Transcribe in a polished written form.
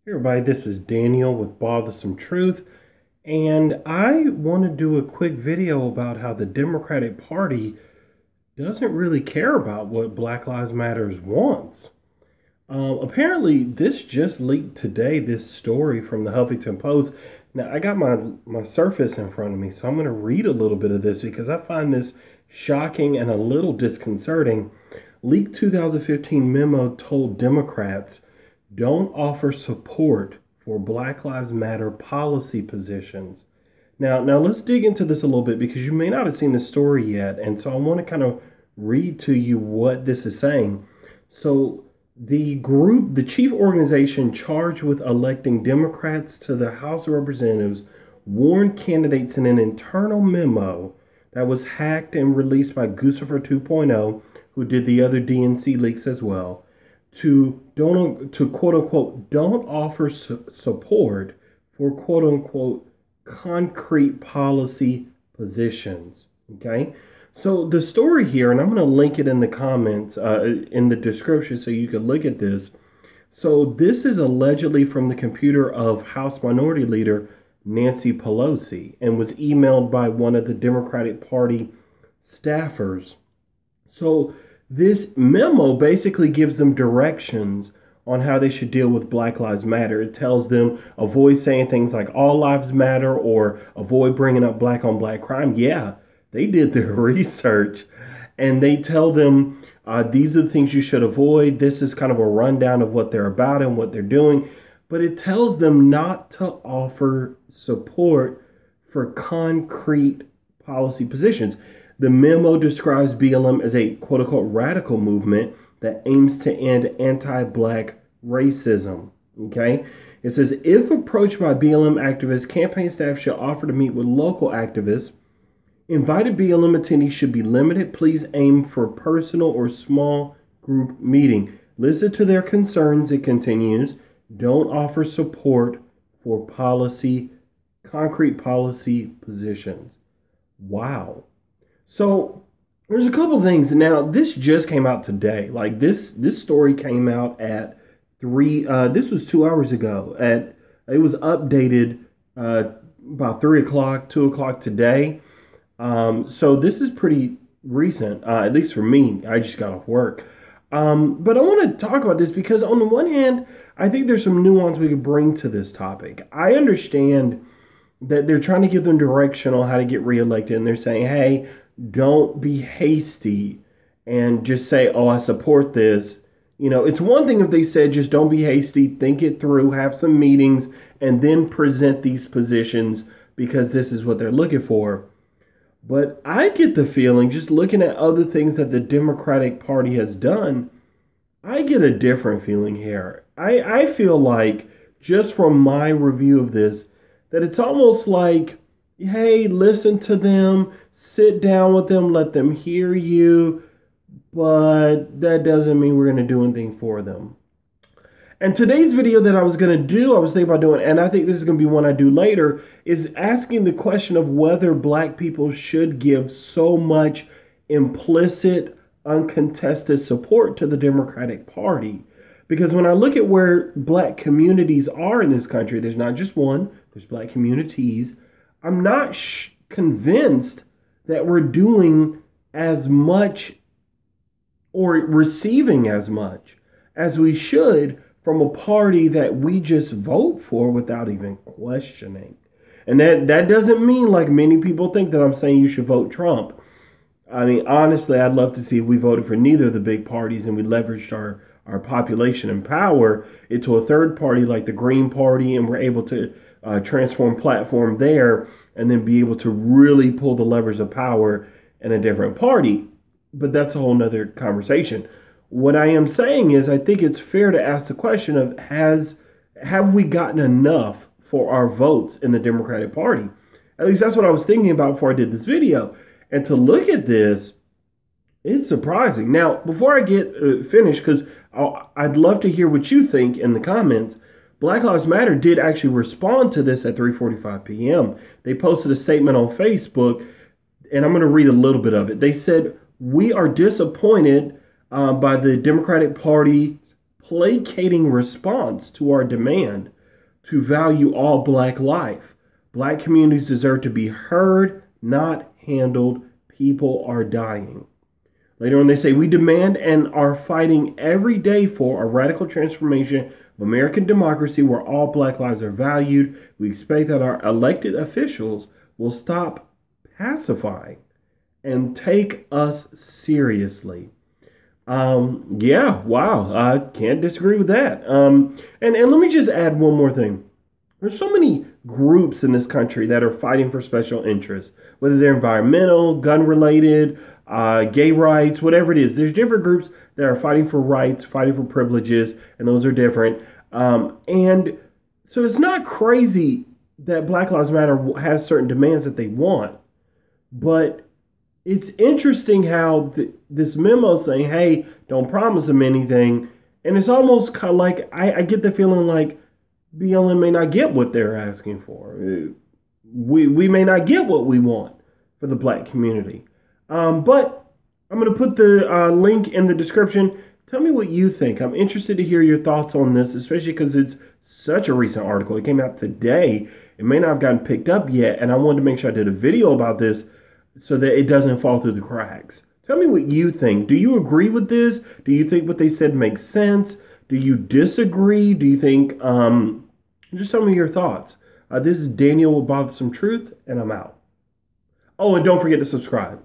Hey everybody, this is Daniel with Bothersome Truth, and I want to do a quick video about how the Democratic Party doesn't really care about what Black Lives Matter wants. Apparently, this just leaked today, this story from the Huffington Post. Now, I got my Surface in front of me, so I'm going to read a little bit of this because I find this shocking and a little disconcerting. Leaked 2015 memo told Democrats don't offer support for Black Lives Matter policy positions. Now let's dig into this a little bit because you may not have seen the story yet, and so I want to kind of read to you what this is saying. So the chief organization charged with electing Democrats to the House of Representatives, warned candidates in an internal memo that was hacked and released by Guccifer 2.0, who did the other DNC leaks as well, to quote unquote don't offer support for quote unquote concrete policy positions. Okay, so the story here, and I'm going to link it in the comments in the description so you can look at this. So this is allegedly from the computer of House Minority Leader Nancy Pelosi and was emailed by one of the Democratic Party staffers. So this memo basically gives them directions on how they should deal with Black Lives Matter. It tells them avoid saying things like all lives matter or avoid bringing up black on black crime. Yeah, they did their research, and they tell them these are the things you should avoid. This is kind of a rundown of what they're about and what they're doing, but it tells them not to offer support for concrete policy positions. The memo describes BLM as a quote-unquote radical movement that aims to end anti-black racism. Okay? It says, if approached by BLM activists, campaign staff should offer to meet with local activists. Invited BLM attendees should be limited. Please aim for personal or small group meeting. Listen to their concerns, it continues. Don't offer support for concrete policy positions. Wow. So there's a couple things. Now, this just came out today. Like this story came out at this was 2 hours ago. It was updated about 3 o'clock, 2 o'clock today. So this is pretty recent, at least for me. I just got off work. But I want to talk about this because on the one hand, I think there's some nuance we could bring to this topic. I understand that they're trying to give them direction on how to get reelected, and they're saying, hey, don't be hasty and just say, oh, I support this. You know, it's one thing if they said just don't be hasty, think it through, have some meetings, and then present these positions because this is what they're looking for. But I get the feeling, just looking at other things that the Democratic Party has done, I get a different feeling here. I feel like, just from my review of this, that it's almost like, hey, listen to them, sit down with them, let them hear you, but that doesn't mean we're going to do anything for them. And today's video that I was going to do, I was thinking about doing, and I think this is going to be one I do later, is asking the question of whether black people should give so much implicit, uncontested support to the Democratic Party. Because when I look at where black communities are in this country, there's not just one, there's black communities. I'm not convinced that we're doing as much or receiving as much as we should from a party that we just vote for without even questioning. And that doesn't mean, like many people think, that I'm saying you should vote Trump. I mean, honestly, I'd love to see if we voted for neither of the big parties and we leveraged our population and power into a third party like the Green Party, and we're able to transform platform there and then be able to really pull the levers of power in a different party. But that's a whole nother conversation. What I am saying is I think it's fair to ask the question of have we gotten enough for our votes in the Democratic Party? At least that's what I was thinking about before I did this video. And to look at this, it's surprising. Now, before I get finished, because I'd love to hear what you think in the comments, Black Lives Matter did actually respond to this at 3:45 p.m. They posted a statement on Facebook, and I'm going to read a little bit of it. They said, "We are disappointed by the Democratic Party placating response to our demand to value all Black life. Black communities deserve to be heard, not handled. People are dying. Later on, they say, we demand and are fighting every day for a radical transformation of American democracy where all Black lives are valued. We expect that our elected officials will stop pacifying and take us seriously. Yeah, wow, I can't disagree with that. And let me just add one more thing. There's so many groups in this country that are fighting for special interests, whether they're environmental, gun-related, gay rights, whatever it is. There's different groups that are fighting for rights, fighting for privileges, and those are different. And so it's not crazy that Black Lives Matter has certain demands that they want, but it's interesting how this memo saying, hey, don't promise them anything. And it's almost kind of like, I get the feeling like BLM may not get what they're asking for. We may not get what we want for the Black community. But I'm going to put the link in the description. Tell me what you think. I'm interested to hear your thoughts on this, especially because it's such a recent article. It came out today. It may not have gotten picked up yet, and I wanted to make sure I did a video about this so that it doesn't fall through the cracks. Tell me what you think. Do you agree with this? Do you think what they said makes sense? Do you disagree? Do you think, just tell me your thoughts. This is Daniel with Bothersome Truth, and I'm out. Oh, and don't forget to subscribe.